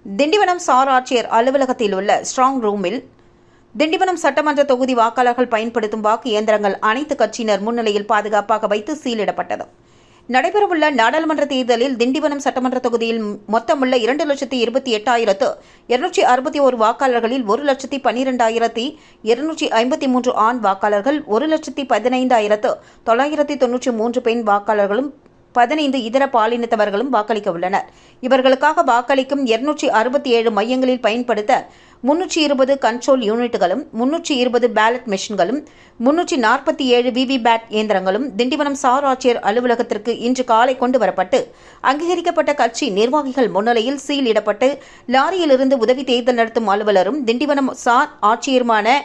Tindivanam sir ஆட்சியர் அலுவலகத்தில் உள்ள ஸ்ட்ராங் ரூமில் திண்டிவனம் சட்டமன்ற தொகுதி வாக்காளர்கள் பயன்படுத்தும் வாக்கு இயந்திரங்கள் அனைத்து கட்சியினர் முன்னிலையில் பாதுகாப்பாக வைத்து சீலிடப்பட்டது. நடைபெறவுள்ள நாடாளுமன்ற தேர்தலில் திண்டிவனம் சட்டமன்ற தொகுதியில் மொத்தமுள்ள 2,28,261 வாக்காளர்களில் 1,12,253 ஆண் வாக்காளர்கள், 1,15,993 பெண் வாக்காளர்களும் 15 இதர பாலினத்தவர்களும் வாக்களிக்க உள்ளனர். இவர்களுக்காக வாக்களிக்கும் 267 மையங்களில் பயன்படுத்த 320 கண்ட்ரோல் யூனிட்டுகளும், 320 பேலட் மெஷின்களும், 347 விவிபேட் இயந்திரங்களும் திண்டிவனம் சார் ஆட்சியர் அலுவலகத்திற்கு இன்று காலை கொண்டு வரப்பட்டு அங்கீகரிக்கப்பட்ட கட்சி நிர்வாகிகள் முன்னிலையில் சீல் இடப்பட்டு லாரியிலிருந்து உதவி தேர்தல் நடத்தும் அலுவலரும் திண்டிவனம் சார் ஆட்சியருமான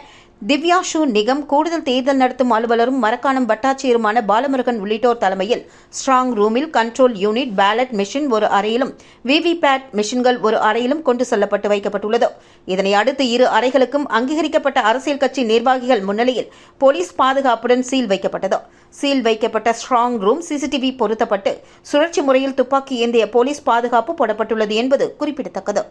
திவ்யாஷு நிகம், கூடுதல் தேர்தல் நடத்தும் அலுவலரும் மரக்காணம் வட்டாட்சியருமான பாலமுருகன் உள்ளிட்டோர் தலைமையில் ஸ்ட்ராங் ரூமில் கண்ட்ரோல் யூனிட், பேலட் மெஷின் ஒரு அறையிலும், விவிபேட் மெஷின்கள் ஒரு அறையிலும் கொண்டு செல்லப்பட்டு வைக்கப்பட்டுள்ளது. இதனை அடுத்து இரு அறைகளுக்கும் அங்கீகரிக்கப்பட்ட அரசியல் கட்சி நிர்வாகிகள் முன்னிலையில் போலீஸ் பாதுகாப்புடன் சீல் வைக்கப்பட்டது. சீல் வைக்கப்பட்ட ஸ்ட்ராங் ரூம் சிசிடிவி பொருத்தப்பட்டு சுழற்சி முறையில் துப்பாக்கி ஏந்திய போலீஸ் பாதுகாப்பு போடப்பட்டுள்ளது என்பது குறிப்பிடத்தக்கது.